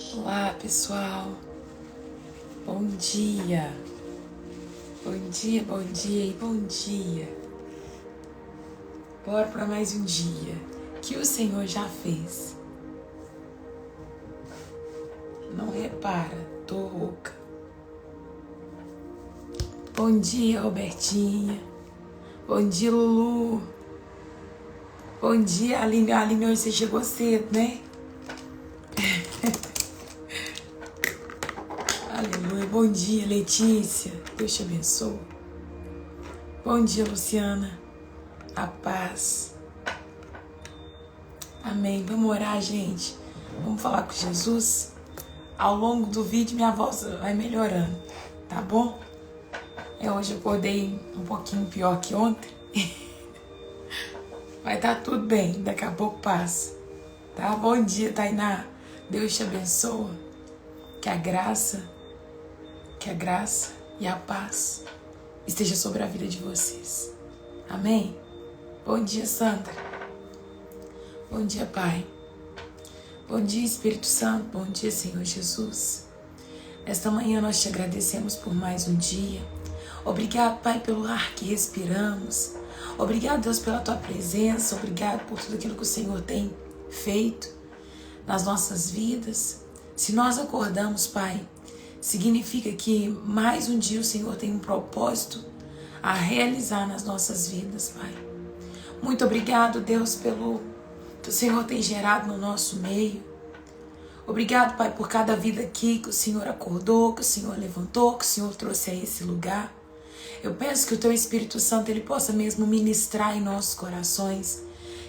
Olá, pessoal. Bom dia. Bom dia, bom dia e bom dia. Bora para mais um dia que o Senhor já fez. Não repara, tô rouca. Bom dia, Robertinha. Bom dia, Lulu. Bom dia, Aline. Aline, hoje você chegou cedo, né? Aleluia. Bom dia, Letícia. Deus te abençoe. Bom dia, Luciana. A paz. Amém. Vamos orar, gente. Vamos falar com Jesus. Ao longo do vídeo, minha voz vai melhorando, tá bom? Hoje eu acordei um pouquinho pior que ontem. Vai estar tudo bem. Daqui a pouco passa. Tá? Bom dia, Tainá. Deus te abençoe. Que a graça e a paz esteja sobre a vida de vocês. Amém? Bom dia, Sandra. Bom dia, Pai. Bom dia, Espírito Santo. Bom dia, Senhor Jesus. Esta manhã nós te agradecemos por mais um dia. Obrigado, Pai, pelo ar que respiramos. Obrigado, Deus, pela Tua presença. Obrigado por tudo aquilo que o Senhor tem feito nas nossas vidas. Se nós acordamos, Pai, significa que mais um dia o Senhor tem um propósito a realizar nas nossas vidas, Pai. Muito obrigado, Deus, pelo que o Senhor tem gerado no nosso meio. Obrigado, Pai, por cada vida aqui que o Senhor acordou, que o Senhor levantou, que o Senhor trouxe a esse lugar. Eu peço que o Teu Espírito Santo ele possa mesmo ministrar em nossos corações.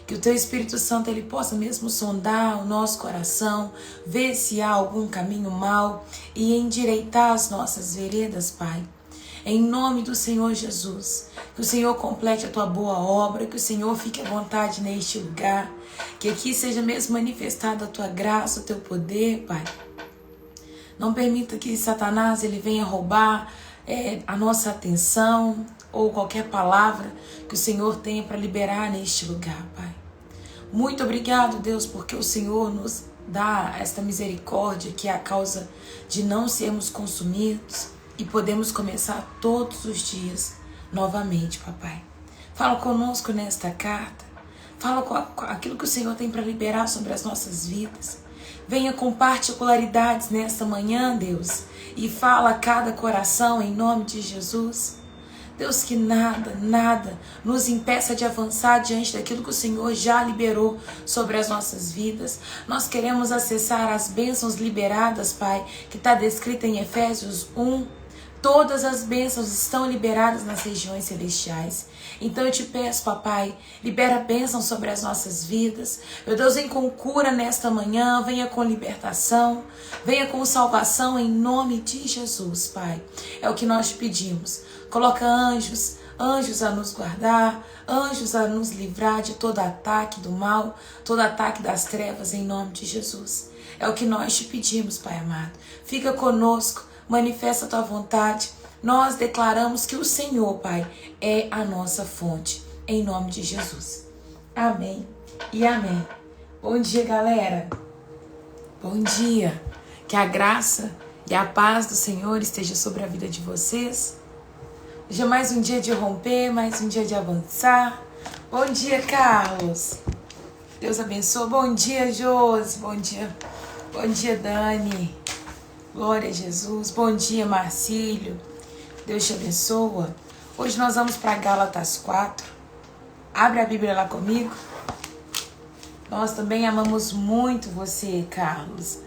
Que o Teu Espírito Santo ele possa mesmo sondar o nosso coração, ver se há algum caminho mau e endireitar as nossas veredas, Pai. Em nome do Senhor Jesus, que o Senhor complete a Tua boa obra, que o Senhor fique à vontade neste lugar, que aqui seja mesmo manifestada a Tua graça, o Teu poder, Pai. Não permita que Satanás ele venha roubar a nossa atenção ou qualquer palavra que o Senhor tenha para liberar neste lugar, Pai. Muito obrigado, Deus, porque o Senhor nos dá esta misericórdia que é a causa de não sermos consumidos e podemos começar todos os dias novamente, Papai. Fala conosco nesta carta, fala com aquilo que o Senhor tem para liberar sobre as nossas vidas. Venha com particularidades nesta manhã, Deus, e fala a cada coração em nome de Jesus. Deus, que nada nos impeça de avançar diante daquilo que o Senhor já liberou sobre as nossas vidas. Nós queremos acessar as bênçãos liberadas, Pai, que está descrita em Efésios 1. Todas as bênçãos estão liberadas nas regiões celestiais. Então eu te peço, Papai, libera bênção sobre as nossas vidas. Meu Deus, vem com cura nesta manhã, venha com libertação, venha com salvação em nome de Jesus, Pai. É o que nós te pedimos. Coloca anjos a nos guardar, anjos a nos livrar de todo ataque do mal, todo ataque das trevas em nome de Jesus. É o que nós te pedimos, Pai amado. Fica conosco. Manifesta a Tua vontade. Nós declaramos que o Senhor, Pai, é a nossa fonte. Em nome de Jesus. Amém e amém. Bom dia, galera. Bom dia. Que a graça e a paz do Senhor esteja sobre a vida de vocês. Hoje é mais um dia de romper, mais um dia de avançar. Bom dia, Carlos. Deus abençoe. Bom dia, Josi. Bom dia. Bom dia, Dani. Glória a Jesus. Bom dia, Marcílio. Deus te abençoa. Hoje nós vamos para Gálatas 4. Abre a Bíblia lá comigo. Nós também amamos muito você, Carlos.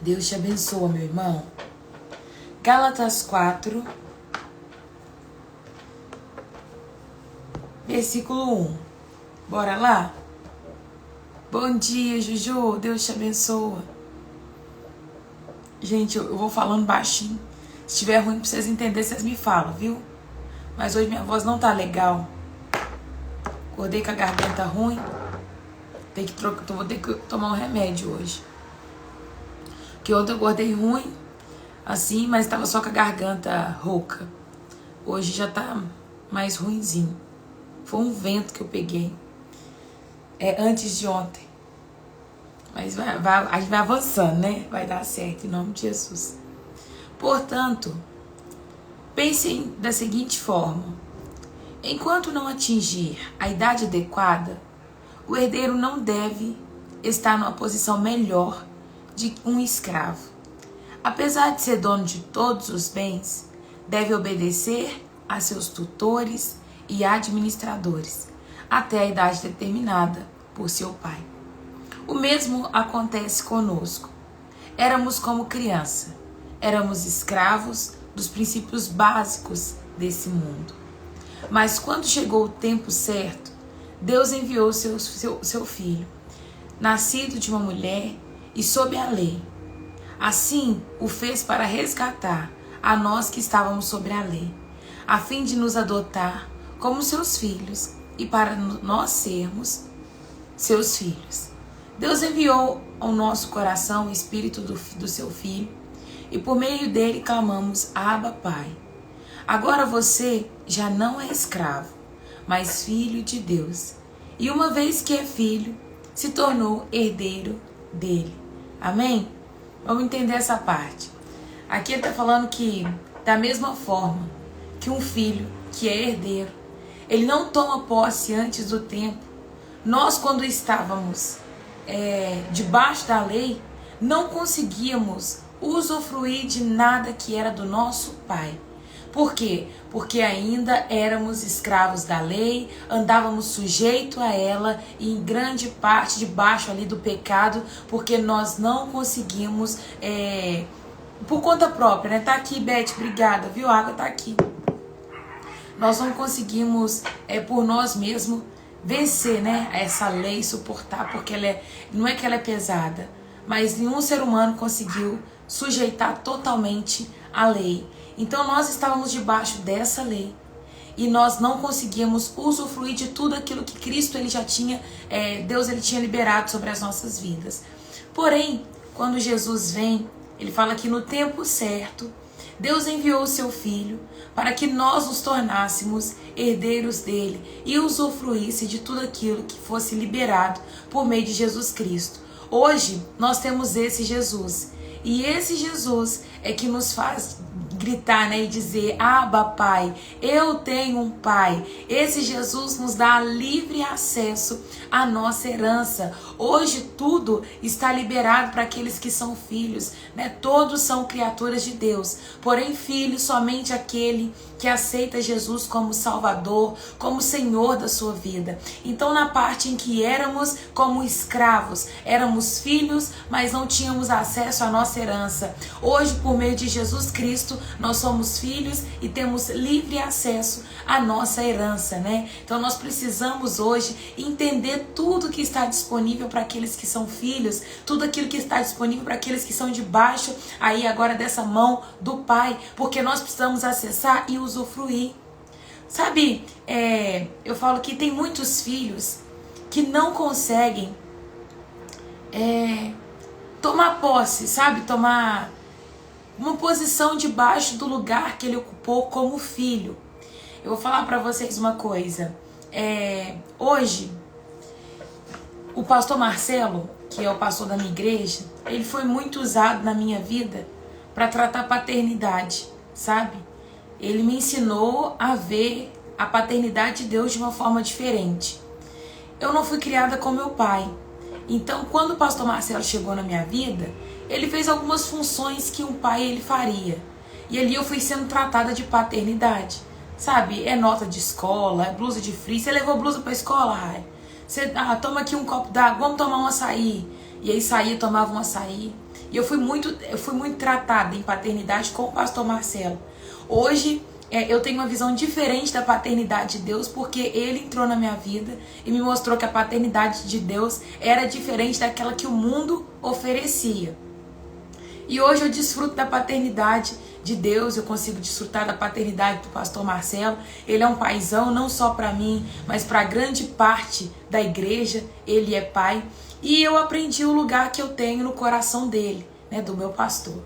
Deus te abençoa, meu irmão. Gálatas 4, versículo 1. Bora lá? Bom dia, Juju. Deus te abençoa. Gente, eu vou falando baixinho. Se estiver ruim pra vocês entenderem, vocês me falam, viu? Mas hoje minha voz não tá legal. Acordei com a garganta ruim. Vou ter que tomar um remédio hoje. Porque ontem eu acordei ruim, assim, mas tava só com a garganta rouca. Hoje já tá mais ruinzinho. Foi um vento que eu peguei. Antes de ontem. Mas a gente vai avançando, né? Vai dar certo, em nome de Jesus. Portanto, pensem da seguinte forma: enquanto não atingir a idade adequada, o herdeiro não deve estar numa posição melhor de um escravo. Apesar de ser dono de todos os bens, deve obedecer a seus tutores e administradores até a idade determinada por seu pai. O mesmo acontece conosco. Éramos como criança, éramos escravos dos princípios básicos desse mundo. Mas quando chegou o tempo certo, Deus enviou seu filho, nascido de uma mulher e sob a lei. Assim o fez para resgatar a nós que estávamos sobre a lei, a fim de nos adotar como seus filhos e para nós sermos seus filhos. Deus enviou ao nosso coração o Espírito do seu Filho e por meio dele clamamos: Abba, Pai. Agora você já não é escravo, mas filho de Deus. E uma vez que é filho, se tornou herdeiro dele. Amém? Vamos entender essa parte. Aqui ele está falando que, da mesma forma que um filho que é herdeiro, ele não toma posse antes do tempo. Nós, quando estávamos debaixo da lei, não conseguíamos usufruir de nada que era do nosso pai. Por quê? Porque ainda éramos escravos da lei, andávamos sujeito a ela e em grande parte debaixo ali do pecado, porque nós não conseguimos, por conta própria, né? Tá aqui, Beth, obrigada, viu? A água tá aqui. Nós não conseguimos, por nós mesmos, vencer, né, essa lei, suportar, porque não é que ela é pesada, mas nenhum ser humano conseguiu sujeitar totalmente a lei. Então nós estávamos debaixo dessa lei e nós não conseguíamos usufruir de tudo aquilo que Cristo ele já tinha, Deus ele tinha liberado sobre as nossas vidas. Porém, quando Jesus vem, ele fala que no tempo certo, Deus enviou o seu Filho para que nós nos tornássemos herdeiros dele e usufruísse de tudo aquilo que fosse liberado por meio de Jesus Cristo. Hoje nós temos esse Jesus e esse Jesus é que nos faz gritar, né, e dizer: Abba, Pai, eu tenho um Pai. Esse Jesus nos dá livre acesso à nossa herança. Hoje tudo está liberado para aqueles que são filhos, né? Todos são criaturas de Deus, porém filho somente aquele que aceita Jesus como Salvador, como Senhor da sua vida. Então, na parte em que éramos como escravos, éramos filhos, mas não tínhamos acesso à nossa herança. Hoje, por meio de Jesus Cristo, nós somos filhos e temos livre acesso à nossa herança, né? Então, nós precisamos hoje entender tudo que está disponível para aqueles que são filhos, tudo aquilo que está disponível para aqueles que são debaixo aí agora dessa mão do Pai, porque nós precisamos acessar e usufruir. Sabe, eu falo que tem muitos filhos que não conseguem tomar posse, sabe? Tomar uma posição debaixo do lugar que ele ocupou como filho. Eu vou falar para vocês uma coisa. Hoje, o pastor Marcelo, que é o pastor da minha igreja, ele foi muito usado na minha vida para tratar paternidade, sabe? Ele me ensinou a ver a paternidade de Deus de uma forma diferente. Eu não fui criada com meu pai. Então, quando o pastor Marcelo chegou na minha vida, ele fez algumas funções que um pai ele faria. E ali eu fui sendo tratada de paternidade. Sabe? É nota de escola, é blusa de frio. Você levou blusa pra escola, Rai? Você, toma aqui um copo d'água, vamos tomar um açaí. E aí saía, tomava um açaí. E eu fui muito tratada em paternidade com o pastor Marcelo. Hoje, eu tenho uma visão diferente da paternidade de Deus, porque ele entrou na minha vida e me mostrou que a paternidade de Deus era diferente daquela que o mundo oferecia. E hoje eu desfruto da paternidade de Deus, eu consigo desfrutar da paternidade do pastor Marcelo. Ele é um paizão, não só para mim, mas para grande parte da igreja, ele é pai. E eu aprendi o lugar que eu tenho no coração dele, né, do meu pastor.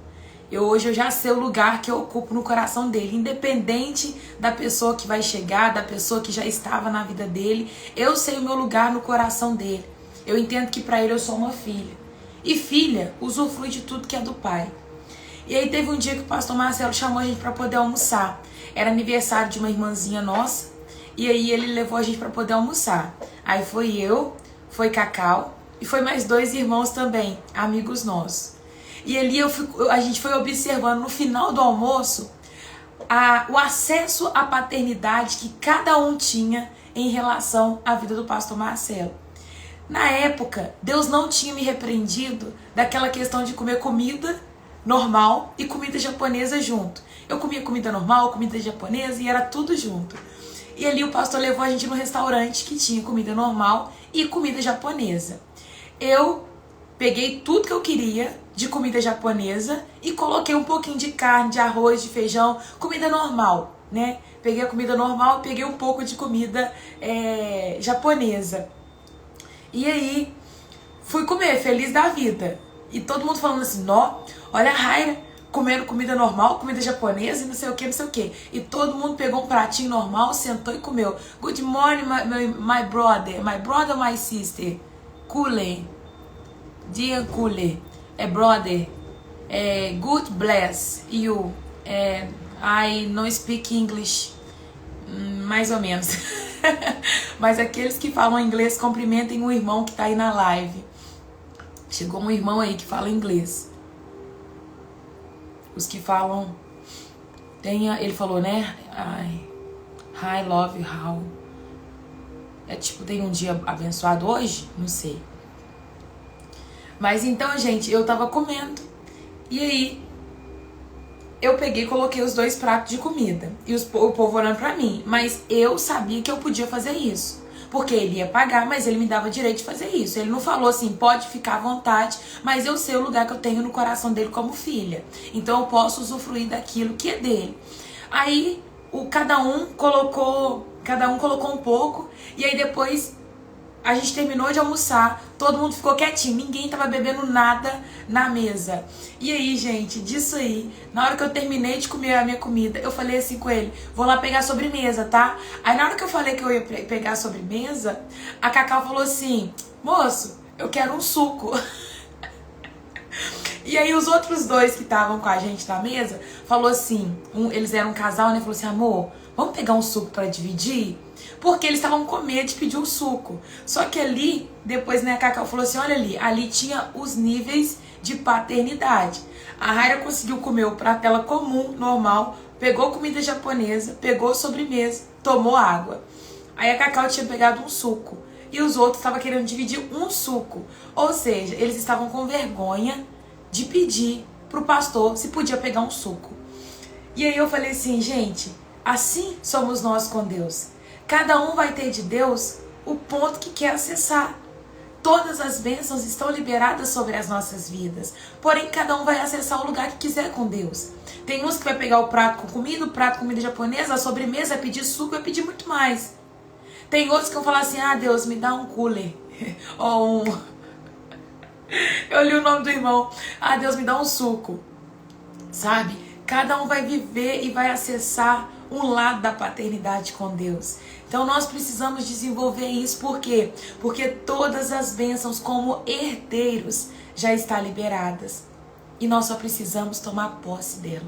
Hoje eu já sei o lugar que eu ocupo no coração dele, independente da pessoa que vai chegar, da pessoa que já estava na vida dele, eu sei o meu lugar no coração dele. Eu entendo que para ele eu sou uma filha. E filha usufrui de tudo que é do pai. E aí teve um dia que o pastor Marcelo chamou a gente para poder almoçar. Era aniversário de uma irmãzinha nossa. E aí ele levou a gente para poder almoçar. Aí foi eu, foi Cacau e foi mais 2 irmãos também, amigos nossos. E ali a gente foi observando no final do almoço o acesso à paternidade que cada um tinha em relação à vida do pastor Marcelo. Na época, Deus não tinha me repreendido daquela questão de comer comida normal e comida japonesa junto. Eu comia comida normal, comida japonesa e era tudo junto. E ali o pastor levou a gente no restaurante que tinha comida normal e comida japonesa. Eu peguei tudo que eu queria de comida japonesa e coloquei um pouquinho de carne, de arroz, de feijão, comida normal, né? Peguei a comida normal e peguei um pouco de comida japonesa. E aí, fui comer, feliz da vida. E todo mundo falando assim, olha a Raira comendo comida normal, comida japonesa e não sei o que, não sei o que. E todo mundo pegou um pratinho normal, sentou e comeu. Good morning, my brother, my sister. Kule. Dear Kule. Brother. Good bless you. I não speak English. Mais ou menos. Mas aqueles que falam inglês, cumprimentem o irmão que tá aí na live. Chegou um irmão aí que fala inglês. Os que falam... ele falou, né? Hi, love you, how? Tem um dia abençoado hoje? Não sei. Mas então, gente, eu tava comendo. E aí, eu peguei e coloquei os 2 pratos de comida. E o povo olhando pra mim. Mas eu sabia que eu podia fazer isso. Porque ele ia pagar, mas ele me dava direito de fazer isso. Ele não falou assim, pode ficar à vontade, mas eu sei o lugar que eu tenho no coração dele como filha. Então eu posso usufruir daquilo que é dele. Aí, cada um colocou um pouco. E aí depois... a gente terminou de almoçar, todo mundo ficou quietinho, ninguém tava bebendo nada na mesa. E aí, gente, disso aí, na hora que eu terminei de comer a minha comida, eu falei assim com ele, vou lá pegar a sobremesa, tá? Aí na hora que eu falei que eu ia pegar a sobremesa, a Cacau falou assim, moço, eu quero um suco. E aí os outros 2 que estavam com a gente na mesa, falou assim, eles eram um casal, né? Falou assim, amor, vamos pegar um suco pra dividir? Porque eles estavam com medo de pedir um suco. Só que ali, depois, né, a Cacau falou assim, olha ali tinha os níveis de paternidade. A Raira conseguiu comer o prato dela comum, normal, pegou comida japonesa, pegou sobremesa, tomou água. Aí a Cacau tinha pegado um suco. E os outros estavam querendo dividir um suco. Ou seja, eles estavam com vergonha de pedir pro pastor se podia pegar um suco. E aí eu falei assim, gente, assim somos nós com Deus. Cada um vai ter de Deus o ponto que quer acessar. Todas as bênçãos estão liberadas sobre as nossas vidas. Porém, cada um vai acessar o lugar que quiser com Deus. Tem uns que vai pegar o prato com comida, o prato com comida japonesa, a sobremesa, vai pedir suco, vai pedir muito mais. Tem outros que vão falar assim, Deus, me dá um cooler. Ou eu li o nome do irmão. Deus, me dá um suco. Sabe? Cada um vai viver e vai acessar um lado da paternidade com Deus. Então nós precisamos desenvolver isso. Por quê? Porque todas as bênçãos como herdeiros já estão liberadas. E nós só precisamos tomar posse dela.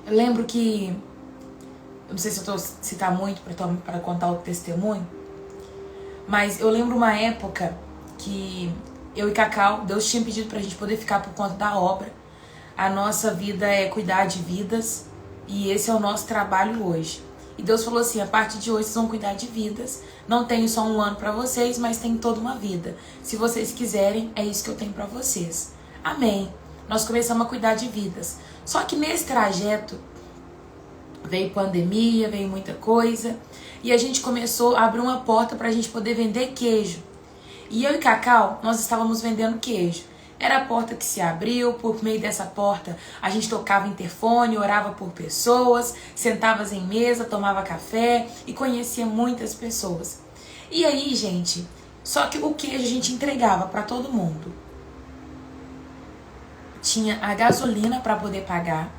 Eu lembro que... eu não sei se eu estou citar muito para contar o testemunho. Mas eu lembro uma época que eu e Cacau, Deus tinha pedido para a gente poder ficar por conta da obra. A nossa vida é cuidar de vidas. E esse é o nosso trabalho hoje. E Deus falou assim, a partir de hoje vocês vão cuidar de vidas. Não tenho só um ano para vocês, mas tenho toda uma vida. Se vocês quiserem, é isso que eu tenho para vocês. Amém. Nós começamos a cuidar de vidas. Só que nesse trajeto, veio pandemia, veio muita coisa. E a gente começou a abrir uma porta para a gente poder vender queijo. E eu e Cacau, nós estávamos vendendo queijo. Era a porta que se abriu, por meio dessa porta a gente tocava interfone, orava por pessoas, sentava em mesa, tomava café e conhecia muitas pessoas. E aí, gente, só que o queijo a gente entregava para todo mundo. Tinha a gasolina para poder pagar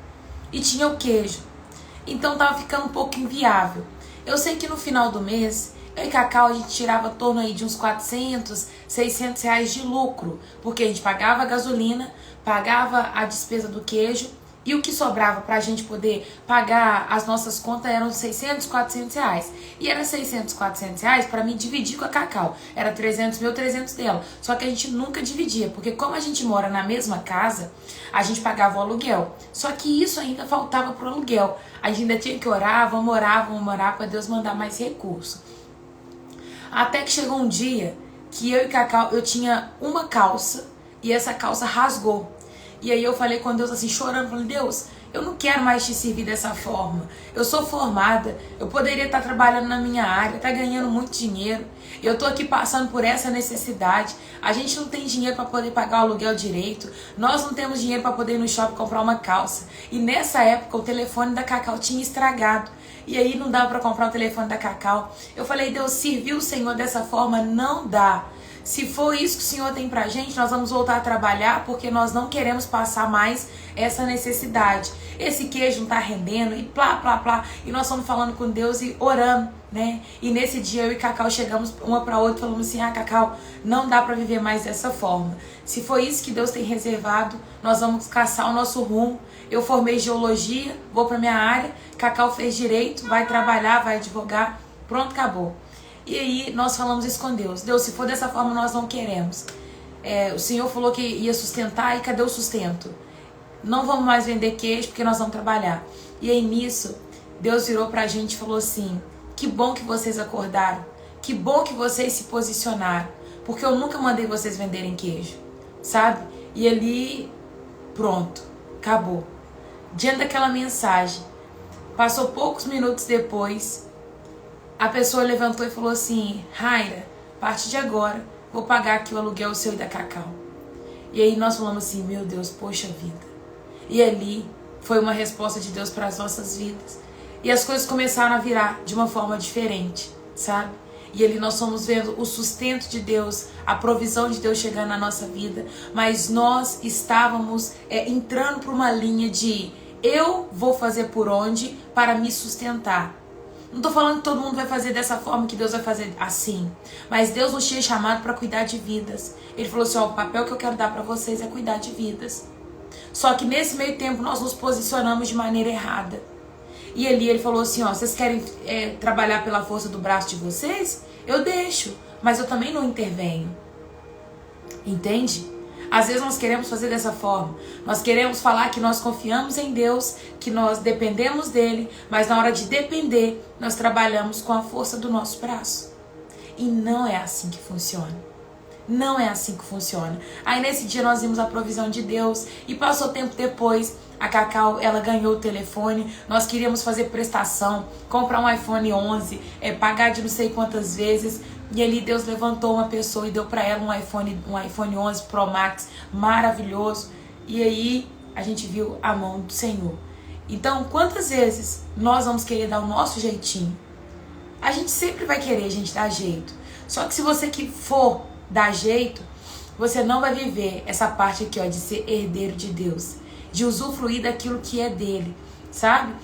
e tinha o queijo. Então tava ficando um pouco inviável. Eu sei que no final do mês Eu e Cacau, a gente tirava em torno aí de uns 400, 600 reais de lucro, porque a gente pagava a gasolina, pagava a despesa do queijo, e o que sobrava pra gente poder pagar as nossas contas eram 600, 400 reais. E era 600, 400 reais pra mim dividir com a Cacau. Era 300 meu, 300 dela. Só que a gente nunca dividia, porque como a gente mora na mesma casa, a gente pagava o aluguel. Só que isso ainda faltava pro aluguel. A gente ainda tinha que orar, vamos orar pra Deus mandar mais recurso. Até que chegou um dia que eu e Cacau, eu tinha uma calça e essa calça rasgou. E aí eu falei com Deus assim, chorando, falei, Deus, eu não quero mais te servir dessa forma. Eu sou formada, eu poderia estar trabalhando na minha área, estar ganhando muito dinheiro. Eu tô aqui passando por essa necessidade. A gente não tem dinheiro para poder pagar o aluguel direito. Nós não temos dinheiro para poder ir no shopping comprar uma calça. E nessa época o telefone da Cacau tinha estragado. E aí não dava para comprar o telefone da Cacau. Eu falei, Deus, servir o Senhor dessa forma não dá. Se for isso que o Senhor tem pra gente, nós vamos voltar a trabalhar, porque nós não queremos passar mais essa necessidade. Esse queijo não tá rendendo, e plá, plá, plá. E nós estamos falando com Deus e orando, né? E nesse dia eu e Cacau chegamos uma pra outra e falamos assim, Cacau, não dá pra viver mais dessa forma. Se for isso que Deus tem reservado, nós vamos caçar o nosso rumo. Eu formei geologia, vou pra minha área, Cacau fez direito, vai trabalhar, vai advogar, pronto, acabou. E aí nós falamos isso com Deus. Deus, se for dessa forma, nós não queremos. O Senhor falou que ia sustentar, e cadê o sustento? Não vamos mais vender queijo, porque nós vamos trabalhar. E aí nisso, Deus virou pra gente e falou assim, que bom que vocês acordaram, que bom que vocês se posicionaram, porque eu nunca mandei vocês venderem queijo, sabe? E ali, pronto, acabou. Diante daquela mensagem, passou poucos minutos depois, a pessoa levantou e falou assim, Raira, a partir de agora, vou pagar aqui o aluguel seu e da Cacau. E aí nós falamos assim, meu Deus, poxa vida. E ali foi uma resposta de Deus para as nossas vidas. E as coisas começaram a virar de uma forma diferente, sabe? E ali nós fomos vendo o sustento de Deus, a provisão de Deus chegando na nossa vida. Mas nós estávamos entrando por uma linha de eu vou fazer por onde para me sustentar. Não tô falando que todo mundo vai fazer dessa forma, que Deus vai fazer assim. Mas Deus nos tinha chamado para cuidar de vidas. Ele falou assim, ó, o papel que eu quero dar para vocês é cuidar de vidas. Só que nesse meio tempo nós nos posicionamos de maneira errada. E ali ele falou assim, ó, vocês querem trabalhar pela força do braço de vocês? Eu deixo, mas eu também não intervenho. Entende? Às vezes nós queremos fazer dessa forma. Nós queremos falar que nós confiamos em Deus, que nós dependemos dele, mas na hora de depender, nós trabalhamos com a força do nosso braço. E não é assim que funciona. Não é assim que funciona. Aí nesse dia nós vimos a provisão de Deus e passou tempo depois, a Cacau, ela ganhou o telefone, nós queríamos fazer prestação, comprar um iPhone 11, pagar de não sei quantas vezes. E ali Deus levantou uma pessoa e deu para ela um iPhone 11 Pro Max maravilhoso. E aí a gente viu a mão do Senhor. Então, quantas vezes nós vamos querer dar o nosso jeitinho? A gente sempre vai querer, a gente dar jeito. Só que se você que for dar jeito, você não vai viver essa parte aqui, ó, de ser herdeiro de Deus, de usufruir daquilo que é dele, sabe?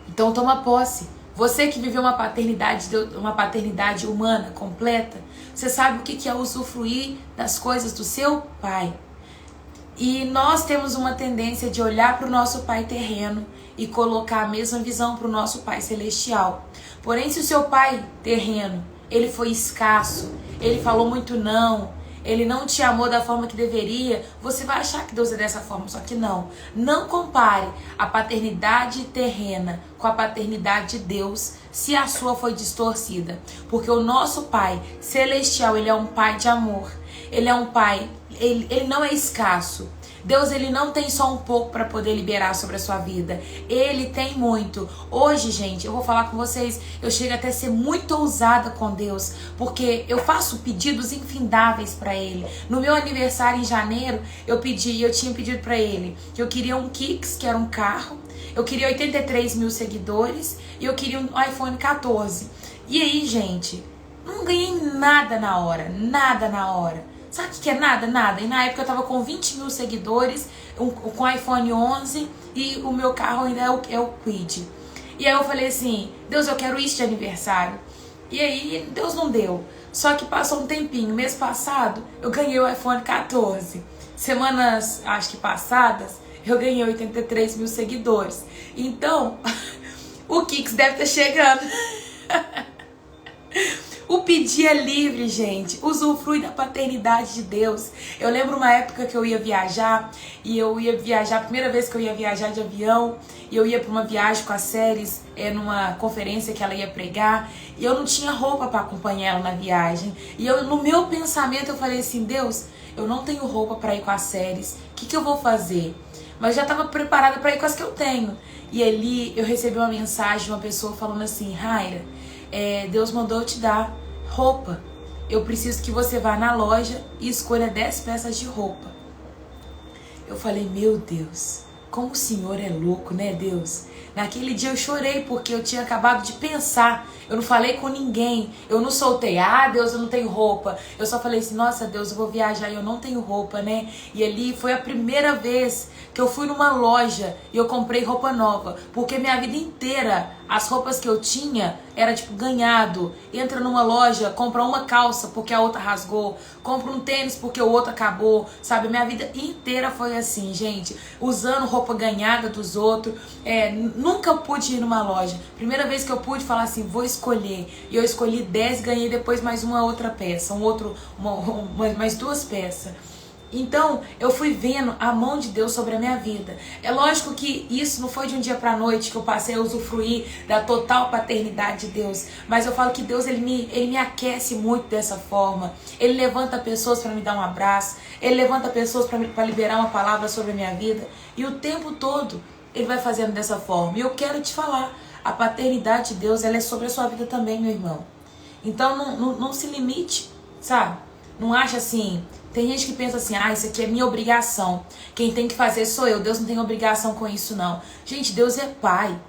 Então toma posse. Você que viveu uma paternidade humana completa, você sabe o que é usufruir das coisas do seu pai. E nós temos uma tendência de olhar para o nosso pai terreno e colocar a mesma visão para o nosso pai celestial. Porém, se o seu pai terreno, ele foi escasso, ele falou muito não, ele não te amou da forma que deveria, você vai achar que Deus é dessa forma, só que não. Não compare a paternidade terrena com a paternidade de Deus, se a sua foi distorcida. Porque o nosso Pai celestial, ele é um Pai de amor. Ele é um Pai, ele não é escasso. Deus, ele não tem só um pouco para poder liberar sobre a sua vida. Ele tem muito. Hoje, gente, eu vou falar com vocês, eu chego até a ser muito ousada com Deus, porque eu faço pedidos infindáveis para Ele. No meu aniversário em janeiro, eu tinha pedido para Ele que eu queria um Kicks, que era um carro, eu queria 83 mil seguidores e eu queria um iPhone 14. E aí, gente, não ganhei nada na hora, nada na hora. Sabe o que é nada? Nada. E na época eu tava com 20 mil seguidores, com iPhone 11 e o meu carro ainda é o Kwid. E aí eu falei assim, Deus, eu quero isso de aniversário. E aí, Deus não deu. Só que passou um tempinho. Mês passado, eu ganhei o iPhone 14. Semanas, acho que passadas, eu ganhei 83 mil seguidores. Então, o Kix deve estar chegando. O pedir é livre, gente. Usufrui da paternidade de Deus. Eu lembro uma época que eu ia viajar. E eu ia viajar, a primeira vez que eu ia viajar de avião. E eu ia para uma viagem com a Séries, numa conferência que ela ia pregar. E eu não tinha roupa para acompanhar ela na viagem. E eu, no meu pensamento, eu falei assim, Deus, eu não tenho roupa para ir com a Séries. O que eu vou fazer? Mas já estava preparada para ir com as que eu tenho. E ali eu recebi uma mensagem de uma pessoa falando assim, Raira, Deus mandou eu te dar roupa. Eu preciso que você vá na loja e escolha 10 peças de roupa. Eu falei, meu Deus, como o Senhor é louco, né, Deus? Naquele dia eu chorei porque eu tinha acabado de pensar. Eu não falei com ninguém. Eu não soltei, Deus, eu não tenho roupa. Eu só falei assim, nossa, Deus, eu vou viajar e eu não tenho roupa, né? E ali foi a primeira vez que eu fui numa loja e eu comprei roupa nova. Porque minha vida inteira, as roupas que eu tinha era tipo ganhado. Entra numa loja, compra uma calça porque a outra rasgou. Compra um tênis porque o outro acabou. Sabe, minha vida inteira foi assim, gente. Usando roupa ganhada dos outros. Nunca pude ir numa loja. Primeira vez que eu pude falar assim, vou escolher. E eu escolhi 10 e ganhei depois mais uma outra peça. Mais 2 peças. Então, eu fui vendo a mão de Deus sobre a minha vida. É lógico que isso não foi de um dia pra noite que eu passei a usufruir da total paternidade de Deus. Mas eu falo que Deus, ele me aquece muito dessa forma. Ele levanta pessoas para me dar um abraço. Ele levanta pessoas para liberar uma palavra sobre a minha vida. E o tempo todo, ele vai fazendo dessa forma. E eu quero te falar, a paternidade de Deus, ela é sobre a sua vida também, meu irmão. Então, não se limite, sabe? Não acha assim... Tem gente que pensa assim, isso aqui é minha obrigação. Quem tem que fazer sou eu. Deus não tem obrigação com isso, não. Gente, Deus é pai.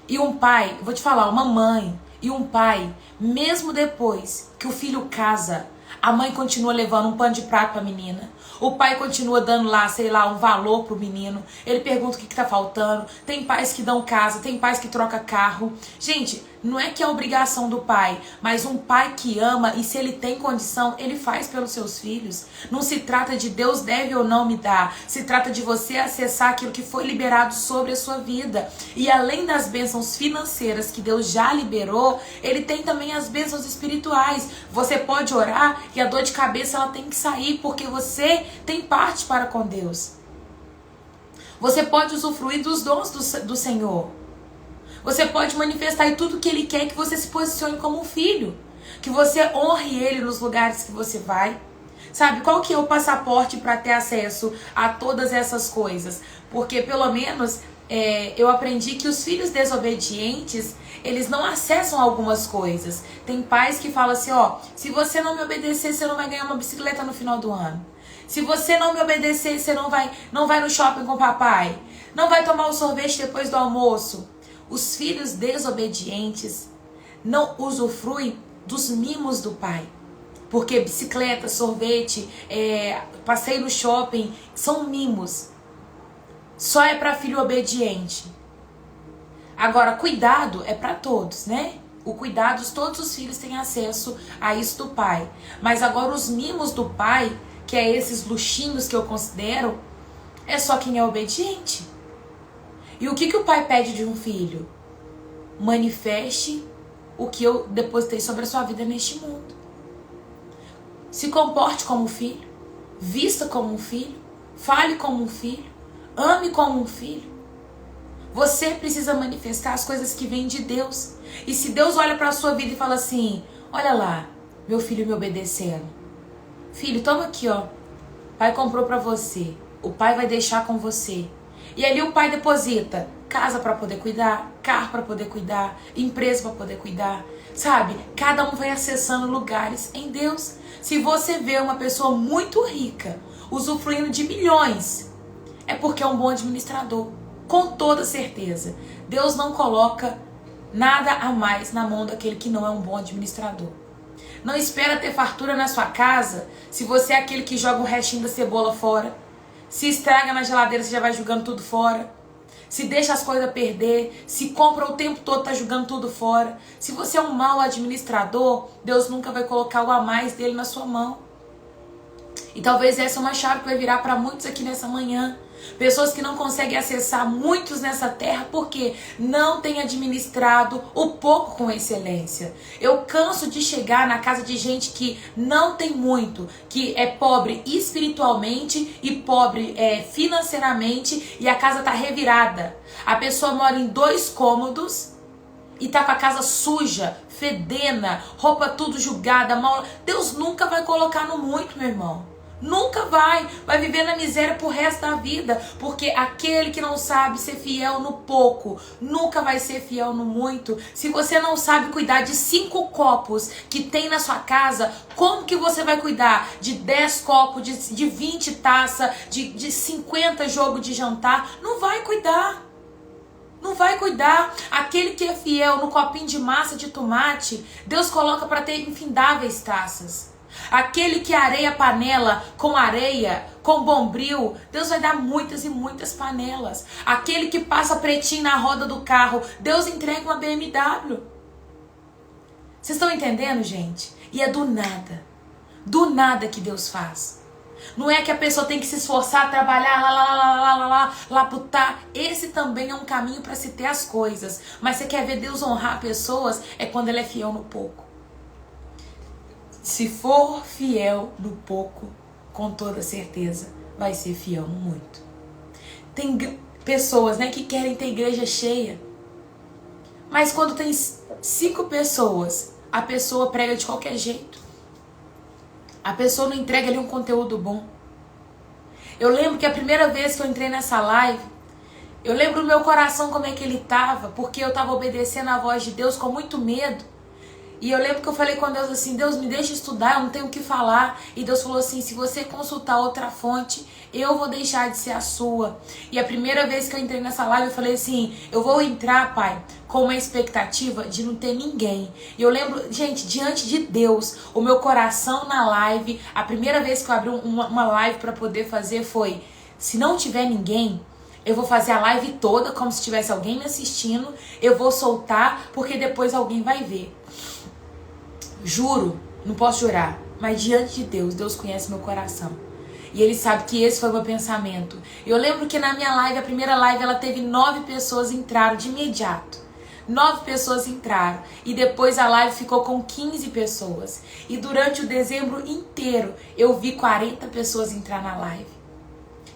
E um pai, vou te falar, uma mãe e um pai, mesmo depois que o filho casa, a mãe continua levando um pano de prato pra menina. O pai continua dando lá, sei lá, um valor pro menino. Ele pergunta o que tá faltando. Tem pais que dão casa, tem pais que trocam carro. Gente, não é que é obrigação do pai, mas um pai que ama e se ele tem condição, ele faz pelos seus filhos. Não se trata de Deus deve ou não me dar. Se trata de você acessar aquilo que foi liberado sobre a sua vida. E além das bênçãos financeiras que Deus já liberou, ele tem também as bênçãos espirituais. Você pode orar e a dor de cabeça ela tem que sair porque você tem parte para com Deus. Você pode usufruir dos dons do Senhor. Você pode manifestar em tudo que Ele quer que você se posicione como um filho. Que você honre Ele nos lugares que você vai. Sabe, qual que é o passaporte para ter acesso a todas essas coisas? Porque pelo menos eu aprendi que os filhos desobedientes, eles não acessam algumas coisas. Tem pais que falam assim, se você não me obedecer, você não vai ganhar uma bicicleta no final do ano. Se você não me obedecer, você não vai no shopping com o papai. Não vai tomar o sorvete depois do almoço. Os filhos desobedientes não usufruem dos mimos do pai. Porque bicicleta, sorvete, passeio no shopping, são mimos. Só é para filho obediente. Agora, cuidado é para todos, né? O cuidado, todos os filhos têm acesso a isso do pai. Mas agora os mimos do pai, que é esses luxinhos que eu considero, é só quem é obediente. E o que o pai pede de um filho? Manifeste o que eu depositei sobre a sua vida neste mundo. Se comporte como um filho, vista como um filho, fale como um filho, ame como um filho. Você precisa manifestar as coisas que vêm de Deus. E se Deus olha para a sua vida e fala assim, olha lá, meu filho me obedecendo. Filho, toma aqui, pai comprou para você. O pai vai deixar com você. E ali o pai deposita casa para poder cuidar, carro para poder cuidar, empresa para poder cuidar. Sabe? Cada um vai acessando lugares em Deus. Se você vê uma pessoa muito rica, usufruindo de milhões, é porque é um bom administrador. Com toda certeza. Deus não coloca nada a mais na mão daquele que não é um bom administrador. Não espera ter fartura na sua casa se você é aquele que joga o restinho da cebola fora. Se estraga na geladeira, você já vai jogando tudo fora. se deixa as coisas perder, se compra o tempo todo, tá jogando tudo fora. Se você é um mau administrador, Deus nunca vai colocar o a mais dele na sua mão. E talvez essa é uma chave que vai virar para muitos aqui nessa manhã. Pessoas que não conseguem acessar muitos nessa terra porque não têm administrado o pouco com excelência. Eu canso de chegar na casa de gente que não tem muito, que é pobre espiritualmente e pobre financeiramente, e a casa tá revirada. A pessoa mora em 2 cômodos e tá com a casa suja, fedenda, roupa tudo julgada, mal. Deus nunca vai colocar no muito, meu irmão. Nunca vai viver na miséria pro resto da vida, porque aquele que não sabe ser fiel no pouco, nunca vai ser fiel no muito. Se você não sabe cuidar de 5 copos que tem na sua casa, como que você vai cuidar de 10 copos, de 20 taças, de 50 jogos de jantar? Não vai cuidar. Não vai cuidar. Aquele que é fiel no copinho de massa de tomate, Deus coloca para ter infindáveis taças. Aquele que areia a panela com areia, com bombril, Deus vai dar muitas e muitas panelas. Aquele que passa pretinho na roda do carro, Deus entrega uma BMW. Vocês estão entendendo, gente? E é do nada que Deus faz. Não é que a pessoa tem que se esforçar, trabalhar, laputar. Esse também é um caminho para se ter as coisas. Mas você quer ver Deus honrar pessoas, é quando ele é fiel no pouco. Se for fiel no pouco, com toda certeza, vai ser fiel no muito. Tem pessoas, que querem ter igreja cheia. Mas quando tem 5 pessoas, a pessoa prega de qualquer jeito. A pessoa não entrega ali um conteúdo bom. Eu lembro que a primeira vez que eu entrei nessa live, eu lembro o meu coração como é que ele estava, porque eu estava obedecendo a voz de Deus com muito medo. E eu lembro que eu falei com Deus assim, Deus, me deixa estudar, eu não tenho o que falar. E Deus falou assim, se você consultar outra fonte, eu vou deixar de ser a sua. E a primeira vez que eu entrei nessa live, eu falei assim, eu vou entrar, Pai, com uma expectativa de não ter ninguém. E eu lembro, gente, diante de Deus, o meu coração na live, a primeira vez que eu abri uma live para poder fazer foi, se não tiver ninguém, eu vou fazer a live toda como se tivesse alguém me assistindo, eu vou soltar, porque depois alguém vai ver. Juro, não posso jurar, mas diante de Deus, Deus conhece meu coração. E Ele sabe que esse foi o meu pensamento. Eu lembro que na minha live, a primeira live, ela teve 9 pessoas entraram de imediato. 9 pessoas entraram. E depois a live ficou com 15 pessoas. E durante o dezembro inteiro, eu vi 40 pessoas entrar na live.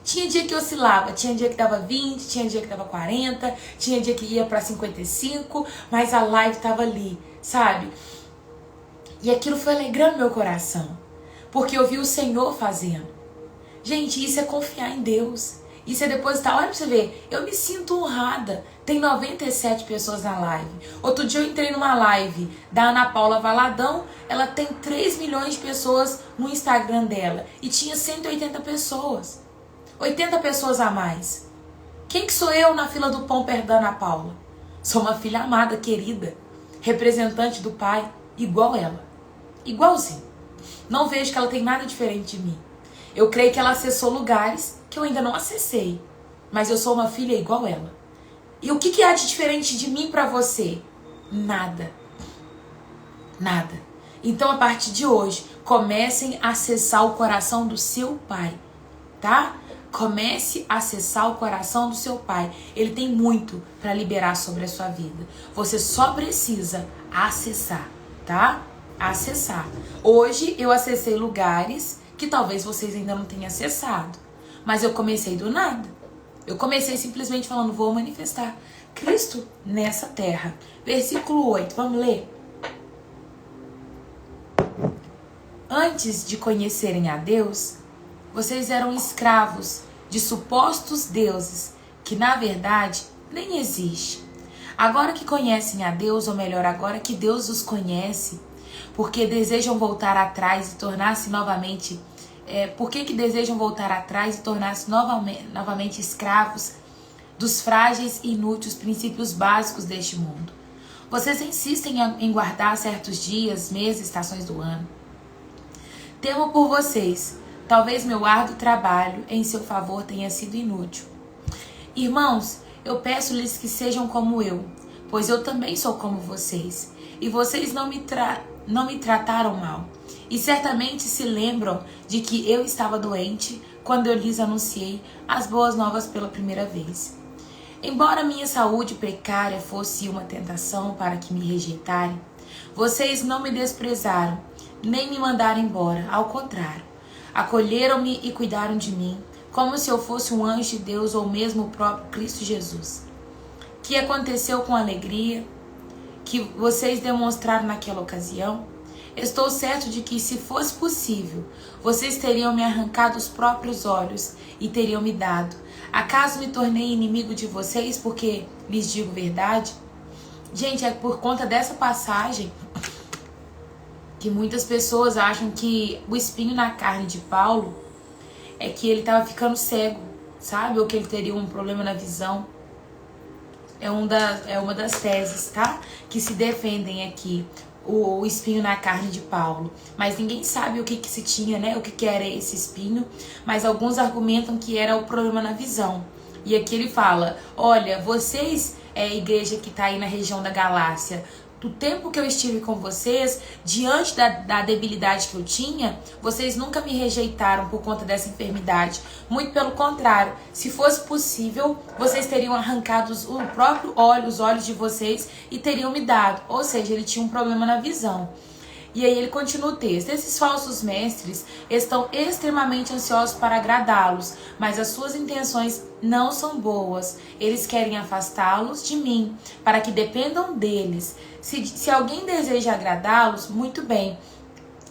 Tinha dia que oscilava, tinha dia que dava 20, tinha dia que dava 40, tinha dia que ia para 55, mas a live tava ali, sabe? E aquilo foi alegrando meu coração, porque eu vi o Senhor fazendo. Gente, isso é confiar em Deus. Isso é depositar. Olha pra você ver, eu me sinto honrada. Tem 97 pessoas na live. Outro dia eu entrei numa live da Ana Paula Valadão. Ela tem 3 milhões de pessoas no Instagram dela. E tinha 180 pessoas. 80 pessoas a mais. Quem que sou eu na fila do pão perto da Ana Paula? Sou uma filha amada, querida, representante do Pai, igual ela. Igualzinho. Não vejo que ela tem nada diferente de mim. Eu creio que ela acessou lugares que eu ainda não acessei. Mas eu sou uma filha igual ela. E o que há de diferente de mim para você? Nada. Nada. Então, a partir de hoje, comecem a acessar o coração do seu Pai. Tá? Comece a acessar o coração do seu Pai. Ele tem muito para liberar sobre a sua vida. Você só precisa acessar, tá? Acessar. Hoje eu acessei lugares que talvez vocês ainda não tenham acessado. Mas eu comecei do nada. Eu comecei simplesmente falando, vou manifestar Cristo nessa terra. Versículo 8, vamos ler? Antes de conhecerem a Deus, vocês eram escravos de supostos deuses, que na verdade nem existe. Agora que conhecem a Deus, ou melhor, agora que Deus os conhece, porque desejam voltar atrás e tornar-se novamente... por que desejam voltar atrás e tornar-se novamente escravos dos frágeis e inúteis princípios básicos deste mundo? Vocês insistem em guardar certos dias, meses, estações do ano. Temo por vocês. Talvez meu árduo trabalho em seu favor tenha sido inútil. Irmãos, eu peço-lhes que sejam como eu, pois eu também sou como vocês. E vocês não me trataram mal. E certamente se lembram de que eu estava doente quando eu lhes anunciei as boas novas pela primeira vez. Embora minha saúde precária fosse uma tentação para que me rejeitarem, vocês não me desprezaram, nem me mandaram embora. Ao contrário, acolheram-me e cuidaram de mim, como se eu fosse um anjo de Deus ou mesmo o próprio Cristo Jesus. Que aconteceu com a alegria que vocês demonstraram naquela ocasião? Estou certo de que, se fosse possível, vocês teriam me arrancado os próprios olhos e teriam me dado. Acaso me tornei inimigo de vocês porque lhes digo verdade? Gente, é por conta dessa passagem que muitas pessoas acham que o espinho na carne de Paulo é que ele estava ficando cego, sabe? Ou que ele teria um problema na visão. É uma das teses, tá? Que se defendem aqui. O espinho na carne de Paulo. Mas ninguém sabe o que se tinha, né? O que era esse espinho. Mas alguns argumentam que era o problema na visão. E aqui ele fala, olha, vocês, igreja que está aí na região da Galácia, do tempo que eu estive com vocês, diante da debilidade que eu tinha, vocês nunca me rejeitaram por conta dessa enfermidade. Muito pelo contrário, se fosse possível, vocês teriam arrancado os olhos de vocês e teriam me dado. Ou seja, ele tinha um problema na visão. E aí ele continua o texto. Esses falsos mestres estão extremamente ansiosos para agradá-los, mas as suas intenções não são boas. Eles querem afastá-los de mim, para que dependam deles. Se alguém deseja agradá-los, muito bem,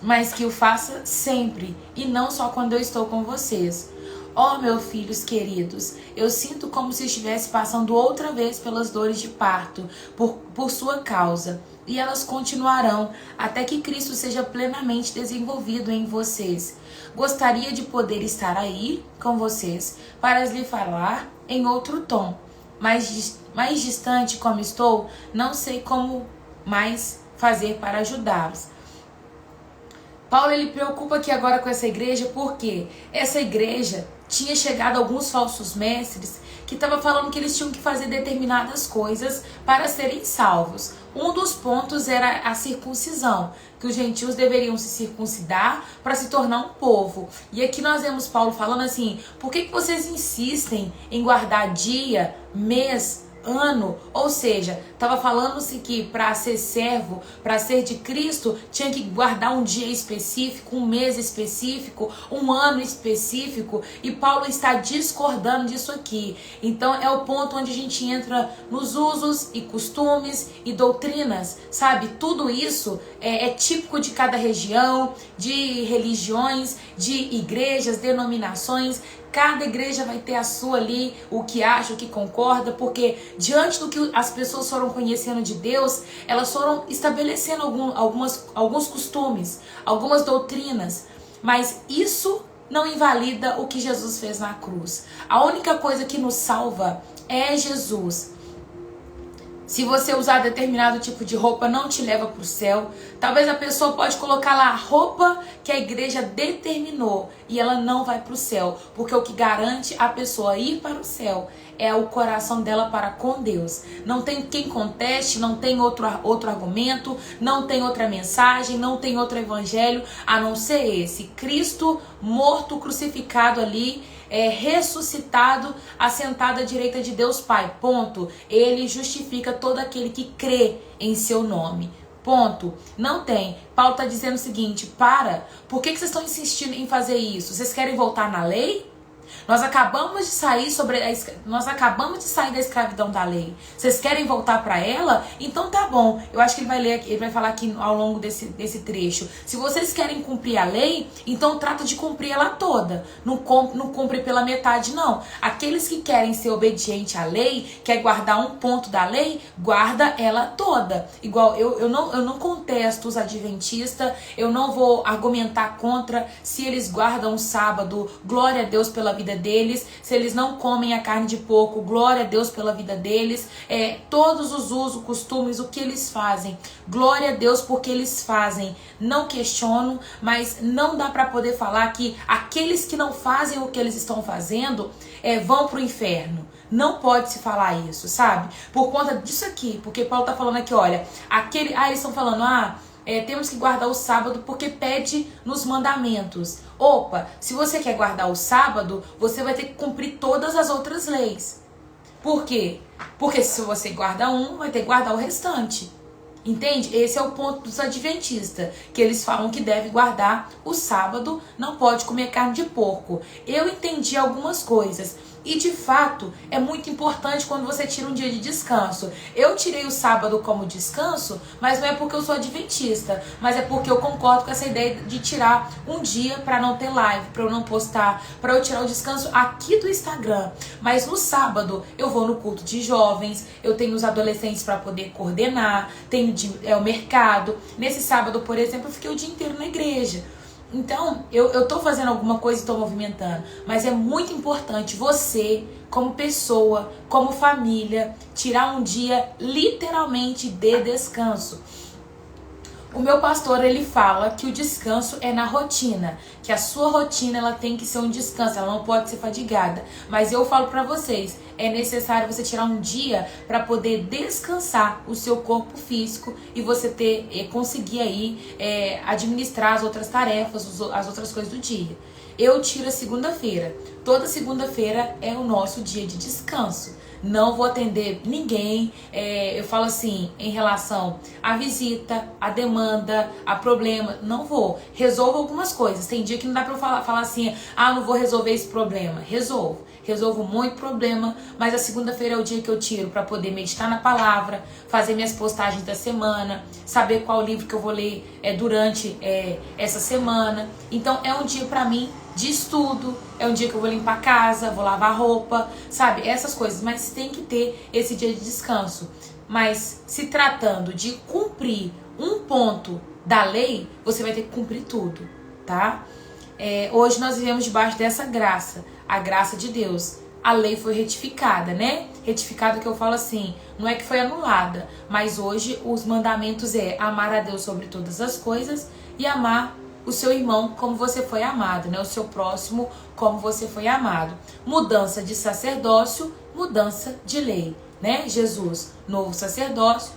mas que o faça sempre, e não só quando eu estou com vocês. Oh, meus filhos queridos, eu sinto como se estivesse passando outra vez pelas dores de parto, por sua causa. E elas continuarão até que Cristo seja plenamente desenvolvido em vocês. Gostaria de poder estar aí com vocês para lhe falar em outro tom. Mais distante como estou, não sei como mais fazer para ajudá-los. Paulo ele preocupa aqui agora com essa igreja porque essa igreja tinha chegado alguns falsos mestres que estavam falando que eles tinham que fazer determinadas coisas para serem salvos. Um dos pontos era a circuncisão, que os gentios deveriam se circuncidar para se tornar um povo. E aqui nós vemos Paulo falando assim, por que vocês insistem em guardar dia, mês, ano? Ou seja, estava falando-se que para ser servo, para ser de Cristo, tinha que guardar um dia específico, um mês específico, um ano específico, e Paulo está discordando disso aqui. Então é o ponto onde a gente entra nos usos e costumes e doutrinas, sabe? Tudo isso é típico de cada região, de religiões, de igrejas, denominações. Cada igreja vai ter a sua ali, o que acha, o que concorda, porque diante do que as pessoas foram conhecendo de Deus, elas foram estabelecendo alguns costumes, algumas doutrinas. Mas isso não invalida o que Jesus fez na cruz. A única coisa que nos salva é Jesus. Se você usar determinado tipo de roupa, não te leva para o céu. Talvez a pessoa pode colocar lá a roupa que a igreja determinou e ela não vai para o céu. Porque o que garante a pessoa ir para o céu é o coração dela para com Deus. Não tem quem conteste, não tem outro argumento, não tem outra mensagem, não tem outro evangelho, a não ser esse. Cristo morto, crucificado ali, ressuscitado, assentado à direita de Deus Pai. Ponto. Ele justifica todo aquele que crê em seu nome. Ponto. Não tem. Paulo está dizendo o seguinte, por que vocês estão insistindo em fazer isso? Vocês querem voltar na lei? Nós acabamos de sair da escravidão da lei. Vocês querem voltar para ela? Então tá bom. Eu acho que ele vai falar aqui ao longo desse trecho. Se vocês querem cumprir a lei, então trata de cumprir ela toda. Não cumpre pela metade, não. Aqueles que querem ser obedientes à lei, quer guardar um ponto da lei, guarda ela toda. Igual eu não contesto os adventistas, eu não vou argumentar contra se eles guardam o sábado, glória a Deus pela vida deles. Se eles não comem a carne de porco, glória a Deus pela vida deles. Todos os usos, costumes, o que eles fazem, glória a Deus porque eles fazem. Não questiono, mas não dá para poder falar que aqueles que não fazem o que eles estão fazendo vão para o inferno. Não pode se falar isso, sabe? Por conta disso aqui, porque Paulo tá falando aqui, olha, eles estão falando, temos que guardar o sábado porque pede nos mandamentos. Opa, se você quer guardar o sábado, você vai ter que cumprir todas as outras leis. Por quê? Porque se você guarda um, vai ter que guardar o restante. Entende? Esse é o ponto dos adventistas, que eles falam que deve guardar o sábado, não pode comer carne de porco. Eu entendi algumas coisas. E de fato, é muito importante quando você tira um dia de descanso. Eu tirei o sábado como descanso, mas não é porque eu sou adventista, mas é porque eu concordo com essa ideia de tirar um dia para não ter live, para eu não postar, para eu tirar o descanso aqui do Instagram. Mas no sábado eu vou no culto de jovens, eu tenho os adolescentes para poder coordenar, tenho o mercado. Nesse sábado, por exemplo, eu fiquei o dia inteiro na igreja. Então, eu tô fazendo alguma coisa e tô movimentando, mas é muito importante você, como pessoa, como família, tirar um dia literalmente de descanso. O meu pastor, ele fala que o descanso é na rotina, que a sua rotina ela tem que ser um descanso, ela não pode ser fadigada. Mas eu falo pra vocês, é necessário você tirar um dia para poder descansar o seu corpo físico e você conseguir aí administrar as outras tarefas, as outras coisas do dia. Eu tiro a segunda-feira. Toda segunda-feira é o nosso dia de descanso. Não vou atender ninguém, eu falo assim, em relação à visita, à demanda, a problema, não vou. Resolvo algumas coisas. Tem dia que não dá pra eu falar assim, não vou resolver esse problema. Resolvo muito problema, mas a segunda-feira é o dia que eu tiro para poder meditar na palavra, fazer minhas postagens da semana, saber qual livro que eu vou ler durante essa semana. Então é um dia para mim de estudo, é um dia que eu vou limpar a casa, vou lavar roupa, sabe? Essas coisas, mas tem que ter esse dia de descanso. Mas se tratando de cumprir um ponto da lei, você vai ter que cumprir tudo, tá? Hoje nós vivemos debaixo dessa graça, a graça de Deus. A lei foi retificada, né? Retificada que eu falo assim, não é que foi anulada, mas hoje os mandamentos é amar a Deus sobre todas as coisas e amar o seu irmão como você foi amado, né? O seu próximo como você foi amado. Mudança de sacerdócio, mudança de lei, né? Jesus, novo sacerdote,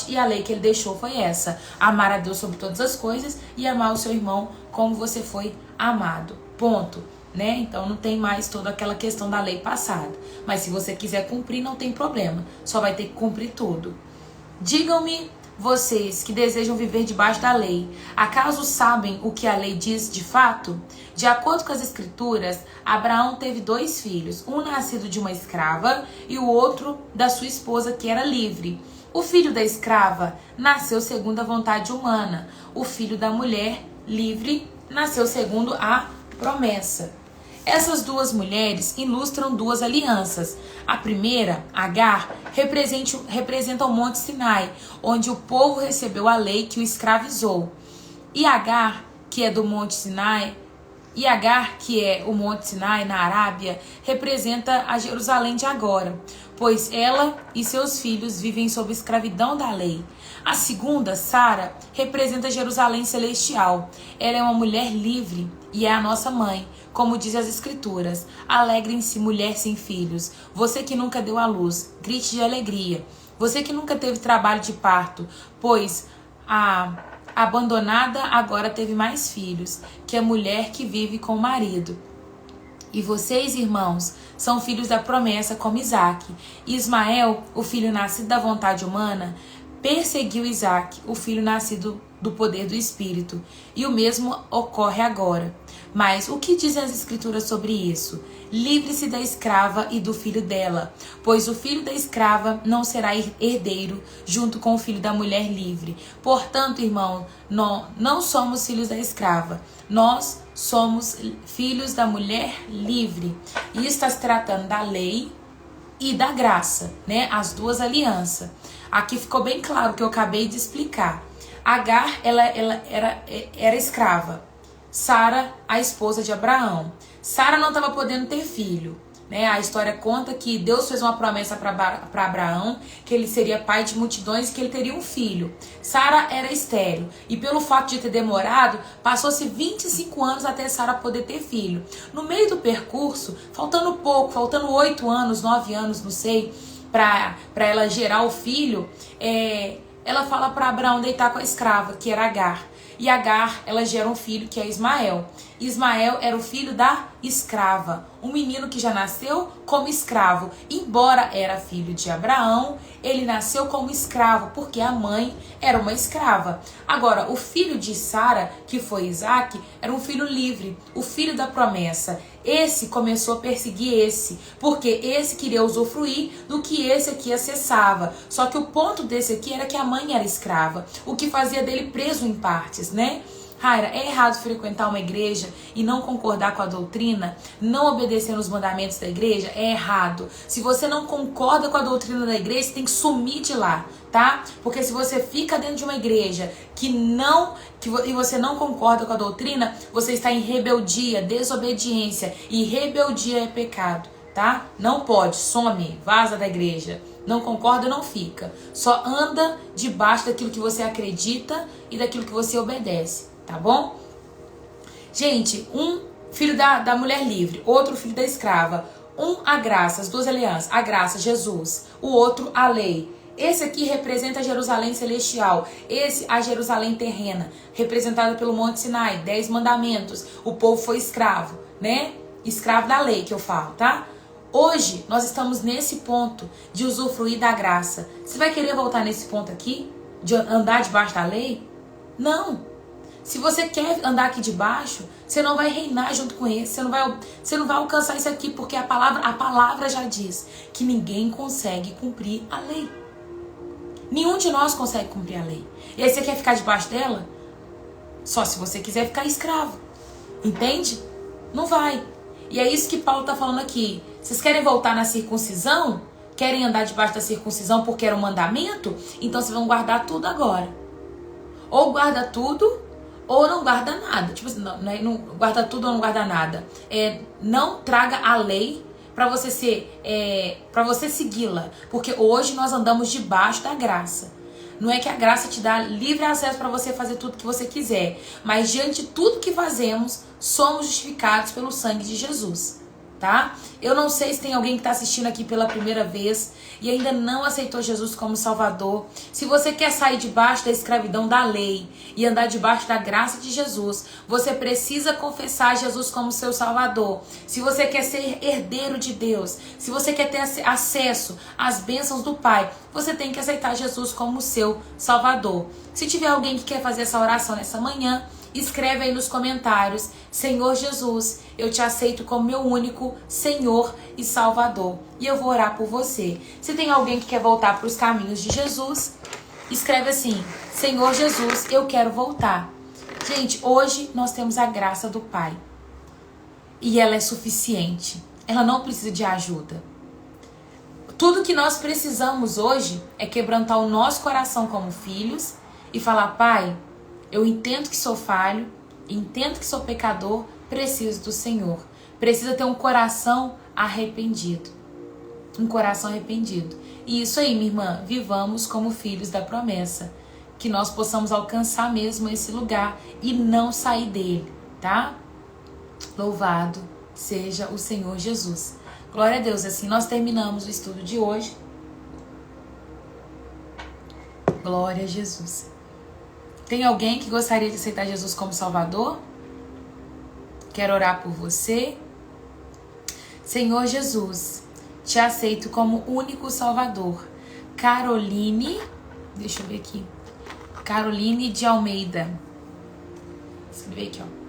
e a lei que ele deixou foi essa: amar a Deus sobre todas as coisas e amar o seu irmão como você foi amado. Ponto. Né? Então não tem mais toda aquela questão da lei passada. Mas se você quiser cumprir, não tem problema. Só vai ter que cumprir tudo. Digam-me, vocês que desejam viver debaixo da lei, acaso sabem o que a lei diz de fato? De acordo com as escrituras, Abraão teve 2 filhos, um nascido de uma escrava e o outro da sua esposa que era livre. O filho da escrava nasceu segundo a vontade humana. O filho da mulher livre nasceu segundo a promessa. Essas 2 mulheres ilustram 2 alianças. A primeira, Agar, representa o Monte Sinai, onde o povo recebeu a lei que o escravizou. E Agar, que é do Monte Sinai, o Monte Sinai na Arábia, representa a Jerusalém de agora, pois ela e seus filhos vivem sob escravidão da lei. A segunda, Sara, representa Jerusalém celestial. Ela é uma mulher livre e é a nossa mãe, como diz as escrituras. Alegrem-se, mulher sem filhos. Você que nunca deu à luz, grite de alegria. Você que nunca teve trabalho de parto, pois a abandonada agora teve mais filhos que a mulher que vive com o marido. E vocês, irmãos, são filhos da promessa como Isaque. Ismael, o filho nascido da vontade humana, perseguiu Isaque, o filho nascido do poder do Espírito. E o mesmo ocorre agora. Mas o que dizem as escrituras sobre isso? Livre-se da escrava e do filho dela, pois o filho da escrava não será herdeiro junto com o filho da mulher livre. Portanto, irmão, não somos filhos da escrava, nós somos filhos da mulher livre. E isso está se tratando da lei e da graça, né? As 2 alianças. Aqui ficou bem claro o que eu acabei de explicar. Agar, ela era escrava. Sara, a esposa de Abraão. Sara não estava podendo ter filho. né? A história conta que Deus fez uma promessa para Abraão, que ele seria pai de multidões e que ele teria um filho. Sara era estéril e pelo fato de ter demorado, passou-se 25 anos até Sara poder ter filho. No meio do percurso, faltando pouco, faltando 8 anos, 9 anos, não sei, para ela gerar o filho, ela fala para Abraão deitar com a escrava, que era Agar. E Agar, ela gera um filho que é Ismael. Ismael era o filho da escrava, um menino que já nasceu como escravo. Embora era filho de Abraão, ele nasceu como escravo, porque a mãe era uma escrava. Agora, o filho de Sara, que foi Isaac, era um filho livre, o filho da promessa. Esse começou a perseguir esse, porque esse queria usufruir do que esse aqui acessava. Só que o ponto desse aqui era que a mãe era escrava, o que fazia dele preso em partes, né? Raira, é errado frequentar uma igreja e não concordar com a doutrina? Não obedecer os mandamentos da igreja? É errado. Se você não concorda com a doutrina da igreja, você tem que sumir de lá, tá? Porque se você fica dentro de uma igreja e você não concorda com a doutrina, você está em rebeldia, desobediência. E rebeldia é pecado, tá? Não pode, some, vaza da igreja. Não concorda, não fica. Só anda debaixo daquilo que você acredita e daquilo que você obedece. Tá bom? Gente, um filho da mulher livre, outro filho da escrava, um a graça, as duas alianças, a graça, Jesus, o outro a lei. Esse aqui representa a Jerusalém celestial, esse a Jerusalém terrena, representada pelo Monte Sinai, 10 mandamentos. O povo foi escravo, né? Escravo da lei que eu falo, tá? Hoje nós estamos nesse ponto de usufruir da graça. Você vai querer voltar nesse ponto aqui? De andar debaixo da lei? Não. Se você quer andar aqui debaixo, você não vai reinar junto com esse, você não vai alcançar isso aqui, porque a palavra já diz que ninguém consegue cumprir a lei. Nenhum de nós consegue cumprir a lei. E aí você quer ficar debaixo dela? Só se você quiser ficar escravo. Entende? Não vai. E é isso que Paulo está falando aqui. Vocês querem voltar na circuncisão? Querem andar debaixo da circuncisão porque era um mandamento? Então vocês vão guardar tudo agora. Ou guarda tudo, ou não guarda nada. Tipo assim, não guarda tudo ou não guarda nada. Não traga a lei para você para você segui-la, porque hoje nós andamos debaixo da graça. Não é que a graça te dá livre acesso para você fazer tudo que você quiser, mas diante de tudo que fazemos, somos justificados pelo sangue de Jesus, tá? Eu não sei se tem alguém que está assistindo aqui pela primeira vez e ainda não aceitou Jesus como Salvador. Se você quer sair debaixo da escravidão da lei e andar debaixo da graça de Jesus, você precisa confessar Jesus como seu Salvador. Se você quer ser herdeiro de Deus, se você quer ter acesso às bênçãos do Pai, você tem que aceitar Jesus como seu Salvador. Se tiver alguém que quer fazer essa oração nessa manhã, escreve aí nos comentários: Senhor Jesus, eu te aceito como meu único Senhor e Salvador. E eu vou orar por você. Se tem alguém que quer voltar para os caminhos de Jesus, escreve assim: Senhor Jesus, eu quero voltar. Gente, hoje nós temos a graça do Pai. E ela é suficiente. Ela não precisa de ajuda. Tudo que nós precisamos hoje é quebrantar o nosso coração como filhos e falar: Pai, eu entendo que sou falho, entendo que sou pecador, preciso do Senhor. Precisa ter um coração arrependido. Um coração arrependido. E isso aí, minha irmã, vivamos como filhos da promessa. Que nós possamos alcançar mesmo esse lugar e não sair dele, tá? Louvado seja o Senhor Jesus. Glória a Deus. Assim nós terminamos o estudo de hoje. Glória a Jesus. Tem alguém que gostaria de aceitar Jesus como Salvador? Quero orar por você. Senhor Jesus, te aceito como único Salvador. Caroline, deixa eu ver aqui. Caroline de Almeida. Escrevi aqui, ó.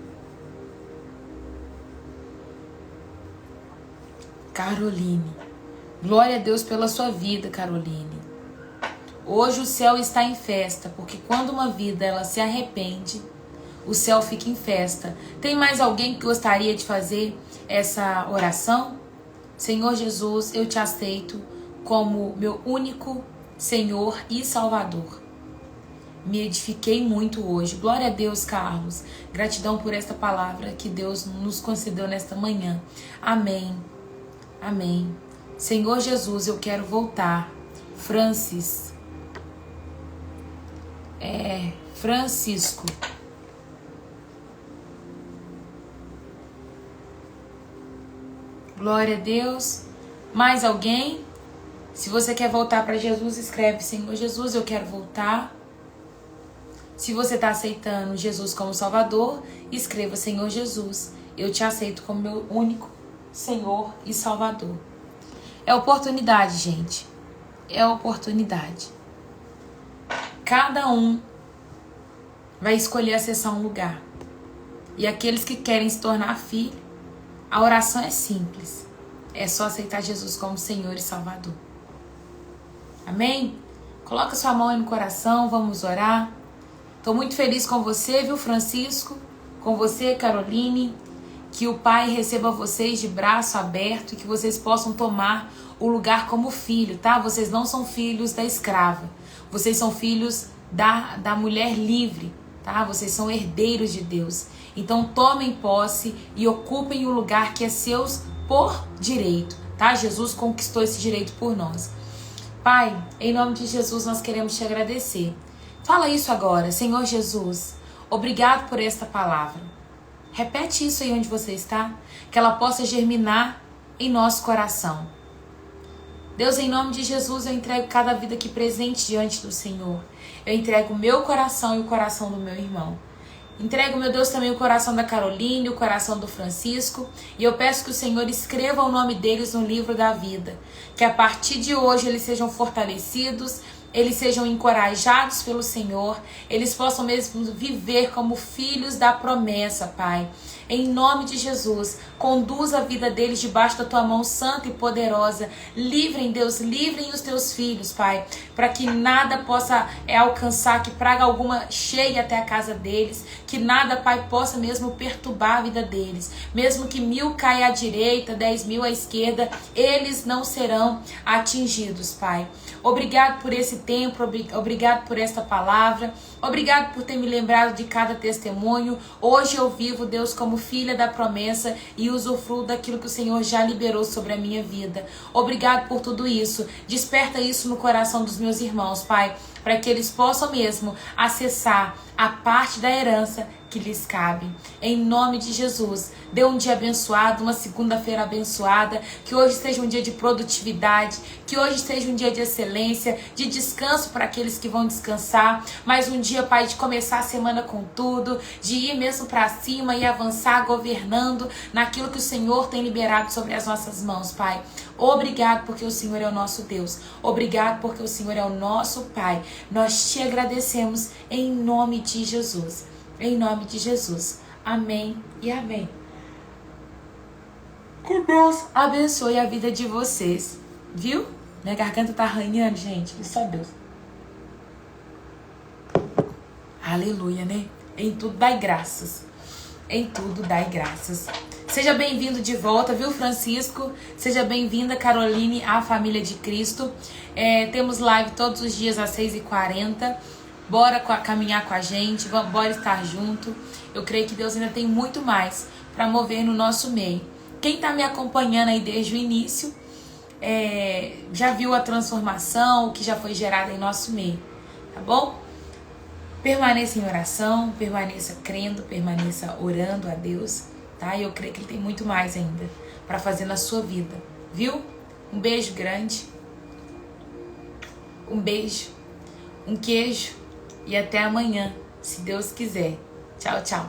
Caroline. Glória a Deus pela sua vida, Caroline. Hoje o céu está em festa, porque quando uma vida ela se arrepende, o céu fica em festa. Tem mais alguém que gostaria de fazer essa oração? Senhor Jesus, eu te aceito como meu único Senhor e Salvador. Me edifiquei muito hoje. Glória a Deus, Carlos. Gratidão por esta palavra que Deus nos concedeu nesta manhã. Amém. Amém. Senhor Jesus, eu quero voltar. Francisco. Glória a Deus. Mais alguém? Se você quer voltar para Jesus, escreve: Senhor Jesus, eu quero voltar. Se você está aceitando Jesus como Salvador, escreva: Senhor Jesus, eu te aceito como meu único Senhor e Salvador. É oportunidade, gente. É oportunidade. Cada um vai escolher acessar um lugar. E aqueles que querem se tornar filho, a oração é simples. É só aceitar Jesus como Senhor e Salvador. Amém? Coloca sua mão aí no coração, vamos orar. Estou muito feliz com você, viu, Francisco? Com você, Caroline. Que o Pai receba vocês de braço aberto e que vocês possam tomar o lugar como filho, tá? Vocês não são filhos da escrava. Vocês são filhos da mulher livre, tá? Vocês são herdeiros de Deus. Então tomem posse e ocupem o lugar que é seus por direito, tá? Jesus conquistou esse direito por nós. Pai, em nome de Jesus nós queremos te agradecer. Fala isso agora: Senhor Jesus, obrigado por esta palavra. Repete isso aí onde você está, que ela possa germinar em nosso coração. Deus, em nome de Jesus, eu entrego cada vida aqui presente diante do Senhor. Eu entrego o meu coração e o coração do meu irmão. Entrego, meu Deus, também o coração da Caroline, o coração do Francisco. E eu peço que o Senhor escreva o nome deles no livro da vida. Que a partir de hoje eles sejam fortalecidos, eles sejam encorajados pelo Senhor, eles possam mesmo viver como filhos da promessa, Pai. Em nome de Jesus, conduza a vida deles debaixo da tua mão santa e poderosa. Livrem, Deus, livrem os teus filhos, Pai, para que nada possa alcançar, que praga alguma chegue até a casa deles, que nada, Pai, possa mesmo perturbar a vida deles. Mesmo que 1000 caia à direita, 10.000 à esquerda, eles não serão atingidos, Pai. Obrigado por esse tempo, obrigado por esta palavra, obrigado por ter me lembrado de cada testemunho. Hoje eu vivo, Deus, como filha da promessa e usufruo daquilo que o Senhor já liberou sobre a minha vida. Obrigado por tudo isso. Desperta isso no coração dos meus irmãos, Pai, para que eles possam mesmo acessar a parte da herança que lhes cabe. Em nome de Jesus, dê um dia abençoado, uma segunda-feira abençoada, que hoje seja um dia de produtividade, que hoje seja um dia de excelência, de descanso para aqueles que vão descansar, mas um dia, Pai, de começar a semana com tudo, de ir mesmo para cima e avançar governando naquilo que o Senhor tem liberado sobre as nossas mãos, Pai. Obrigado porque o Senhor é o nosso Deus. Obrigado porque o Senhor é o nosso Pai. Nós te agradecemos em nome de Jesus. Em nome de Jesus. Amém e amém. Que Deus abençoe a vida de vocês. Viu? Minha garganta tá arranhando, gente. Isso é Deus. Aleluia, né? Em tudo dai graças. Em tudo dai graças. Seja bem-vindo de volta, viu, Francisco? Seja bem-vinda, Caroline, à família de Cristo. Temos live todos os dias às 6h40. Bora caminhar com a gente, bora estar junto. Eu creio que Deus ainda tem muito mais para mover no nosso meio. Quem está me acompanhando aí desde o início, já viu a transformação, o que já foi gerado em nosso meio, tá bom? Permaneça em oração, permaneça crendo, permaneça orando a Deus, tá? E eu creio que Ele tem muito mais ainda para fazer na sua vida, viu? Um beijo grande, um beijo, um queijo. E até amanhã, se Deus quiser. Tchau, tchau.